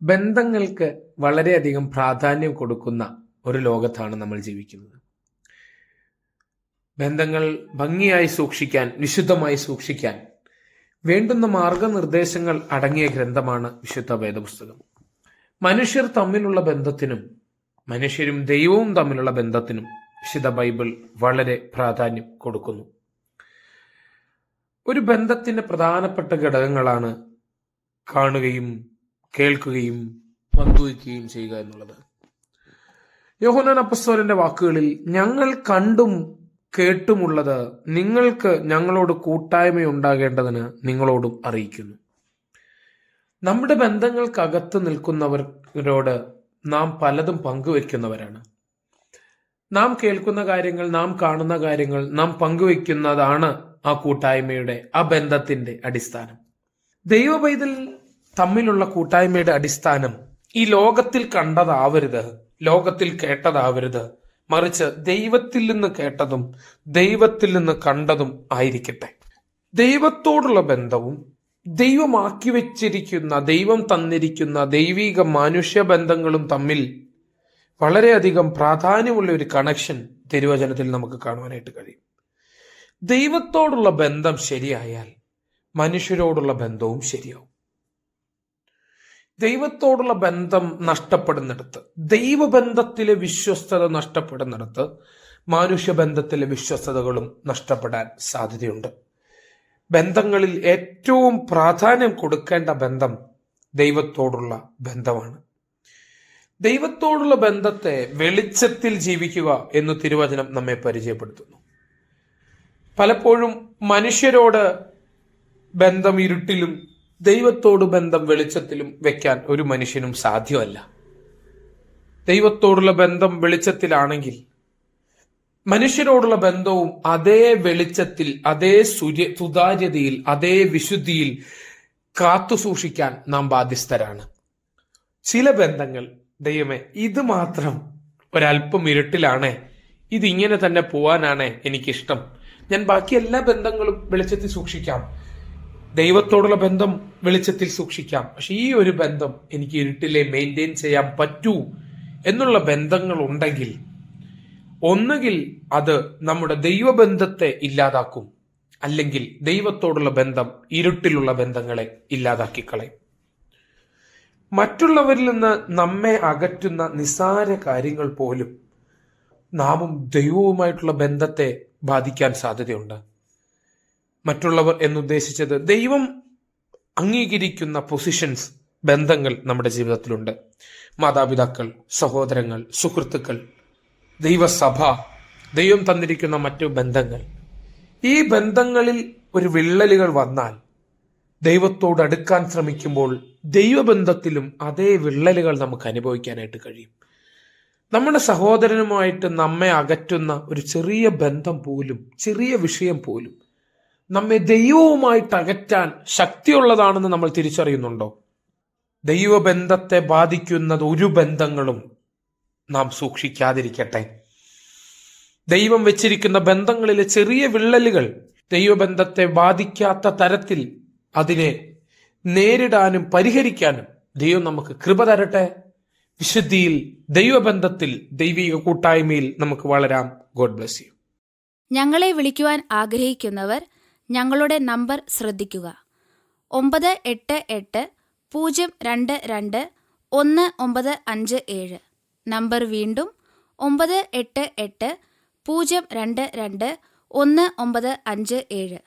ബന്ധങ്ങൾക്ക് വളരെയധികം പ്രാധാന്യം കൊടുക്കുന്ന ഒരു ലോകത്താണ് നമ്മൾ ജീവിക്കുന്നത്. ബന്ധങ്ങൾ ഭംഗിയായി സൂക്ഷിക്കാൻ, വിശുദ്ധമായി സൂക്ഷിക്കാൻ വേണ്ടുന്ന മാർഗനിർദ്ദേശങ്ങൾ അടങ്ങിയ ഗ്രന്ഥമാണ് വിശുദ്ധ വേദപുസ്തകം. മനുഷ്യർ തമ്മിലുള്ള ബന്ധത്തിനും മനുഷ്യരും ദൈവവും തമ്മിലുള്ള ബന്ധത്തിനും വിശുദ്ധ ബൈബിൾ വളരെ പ്രാധാന്യം കൊടുക്കുന്നു. ഒരു ബന്ധത്തിന്റെ പ്രധാനപ്പെട്ട ഘടകങ്ങളാണ് കാണുകയും കേൾക്കുകയും പങ്കുവയ്ക്കുകയും ചെയ്യുക എന്നുള്ളത്. യോഹന്നാൻ അപ്പസ്തോലന്റെ വാക്കുകളിൽ, ഞങ്ങൾ കണ്ടും കേട്ടുമുള്ളത് നിങ്ങൾക്ക് ഞങ്ങളോട് കൂട്ടായ്മയുണ്ടാകേണ്ടതിന് നിങ്ങളോടും അറിയിക്കുന്നു. നമ്മുടെ ബന്ധങ്ങൾക്കകത്ത് നിൽക്കുന്നവരോട് നാം പലതും പങ്കുവെക്കുന്നവരാണ്. നാം കേൾക്കുന്ന കാര്യങ്ങൾ, നാം കാണുന്ന കാര്യങ്ങൾ നാം പങ്കുവെക്കുന്നതാണ് ആ കൂട്ടായ്മയുടെ, ആ ബന്ധത്തിന്റെ അടിസ്ഥാനം. ദൈവപൈതൽ തമ്മിലുള്ള കൂട്ടായ്മയുടെ അടിസ്ഥാനം ഈ ലോകത്തിൽ കണ്ടതാവരുത്, ലോകത്തിൽ കേട്ടതാവരുത്, മറിച്ച് ദൈവത്തിൽ നിന്ന് കേട്ടതും ദൈവത്തിൽ നിന്ന് കണ്ടതും ആയിരിക്കട്ടെ. ദൈവത്തോടുള്ള ബന്ധവും ദൈവമാക്കി വെച്ചിരിക്കുന്ന, ദൈവം തന്നിരിക്കുന്ന ദൈവിക മനുഷ്യ ബന്ധങ്ങളും തമ്മിൽ വളരെയധികം പ്രാധാന്യമുള്ള ഒരു കണക്ഷൻ തിരുവചനത്തിൽ നമുക്ക് കാണുവാനായിട്ട് കഴിയും. ദൈവത്തോടുള്ള ബന്ധം ശരിയായാൽ മനുഷ്യരോടുള്ള ബന്ധവും ശരിയാവും. ദൈവത്തോടുള്ള ബന്ധം നഷ്ടപ്പെടുന്നിടത്ത്, ദൈവബന്ധത്തിലെ വിശ്വസ്തത നഷ്ടപ്പെടുന്നിടത്ത് മനുഷ്യബന്ധത്തിലെ വിശ്വസ്തതകളും നഷ്ടപ്പെടാൻ സാധ്യതയുണ്ട്. ബന്ധങ്ങളിൽ ഏറ്റവും പ്രാധാന്യം കൊടുക്കേണ്ട ബന്ധം ദൈവത്തോടുള്ള ബന്ധമാണ്. ദൈവത്തോടുള്ള ബന്ധത്തെ വെളിച്ചത്തിൽ ജീവിക്കുക എന്ന് തിരുവചനം നമ്മെ പരിചയപ്പെടുത്തുന്നു. പലപ്പോഴും മനുഷ്യരോട് ബന്ധം ഇരുട്ടിലും ദൈവത്തോട് ബന്ധം വെളിച്ചത്തിലും വെക്കാൻ ഒരു മനുഷ്യനും സാധ്യമല്ല. ദൈവത്തോടുള്ള ബന്ധം വെളിച്ചത്തിലാണെങ്കിൽ മനുഷ്യരോടുള്ള ബന്ധവും അതേ വെളിച്ചത്തിൽ, അതേ സുതാര്യതയിൽ, അതേ വിശുദ്ധിയിൽ കാത്തു സൂക്ഷിക്കാൻ നാം ബാധ്യസ്ഥരാണ്. ചില ബന്ധങ്ങൾ, ദൈവമേ ഇത് മാത്രം ഒരല്പം ഇരുട്ടിലാണേ, ഇതിങ്ങനെ തന്നെ പോവാനാണേ എനിക്കിഷ്ടം, ഞാൻ ബാക്കി എല്ലാ ബന്ധങ്ങളും വെളിച്ചത്തിൽ സൂക്ഷിക്കാം, ദൈവത്തോടുള്ള ബന്ധം വെളിച്ചത്തിൽ സൂക്ഷിക്കാം, പക്ഷെ ഈ ഒരു ബന്ധം എനിക്ക് ഇരുട്ടിലെ മെയിൻറ്റെയിൻ ചെയ്യാൻ പറ്റൂ എന്നുള്ള ബന്ധങ്ങൾ ഉണ്ടെങ്കിൽ ഒന്നുകിൽ അത് നമ്മുടെ ദൈവബന്ധത്തെ ഇല്ലാതാക്കും, അല്ലെങ്കിൽ ദൈവത്തോടുള്ള ബന്ധം ഇരുട്ടിലുള്ള ബന്ധങ്ങളെ ഇല്ലാതാക്കി കളയും. മറ്റുള്ളവരിൽ നിന്ന് നമ്മെ അകറ്റുന്ന നിസ്സാര കാര്യങ്ങൾ പോലും നാമും ദൈവവുമായിട്ടുള്ള ബന്ധത്തെ ബാധിക്കാൻ സാധ്യതയുണ്ട്. മറ്റുള്ളവർ എന്നുദ്ദേശിച്ചത് ദൈവം അംഗീകരിക്കുന്ന പൊസിഷൻസ്, ബന്ധങ്ങൾ നമ്മുടെ ജീവിതത്തിലുണ്ട്. മാതാപിതാക്കൾ, സഹോദരങ്ങൾ, സുഹൃത്തുക്കൾ, ദൈവസഭ, ദൈവം തന്നിരിക്കുന്ന മറ്റു ബന്ധങ്ങൾ. ഈ ബന്ധങ്ങളിൽ ഒരു വിള്ളലുകൾ വന്നാൽ ദൈവത്തോട് അടുക്കാൻ ശ്രമിക്കുമ്പോൾ ദൈവബന്ധത്തിലും അതേ വിള്ളലുകൾ നമുക്ക് അനുഭവിക്കാനായിട്ട് കഴിയും. നമ്മുടെ സഹോദരനുമായിട്ട് നമ്മെ അകറ്റുന്ന ഒരു ചെറിയ ബന്ധം പോലും, ചെറിയ വിഷയം പോലും നമ്മെ ദൈവവുമായിട്ട് അകറ്റാൻ ശക്തിയുള്ളതാണെന്ന് നമ്മൾ തിരിച്ചറിയുന്നുണ്ടോ? ദൈവബന്ധത്തെ ബാധിക്കുന്നത് ഒരു ബന്ധങ്ങളും നാം സൂക്ഷിക്കാതിരിക്കട്ടെ. ദൈവം വെച്ചിരിക്കുന്ന ബന്ധങ്ങളിലെ ചെറിയ വിള്ളലുകൾ ദൈവബന്ധത്തെ ബാധിക്കാത്ത തരത്തിൽ അതിനെ നേരിടാനും പരിഹരിക്കാനും ദൈവം നമുക്ക് കൃപ തരട്ടെ. വിശുദ്ധിയിൽ, ദൈവബന്ധത്തിൽ, ദൈവിക കൂട്ടായ്മയിൽ നമുക്ക് വളരാം. God bless you. ഞങ്ങളെ വിളിക്കുവാൻ ആഗ്രഹിക്കുന്നവർ ഞങ്ങളുടെ നമ്പർ ശ്രദ്ധിക്കുക: 988-022-1957. നമ്പർ വീണ്ടും 988-022-1957.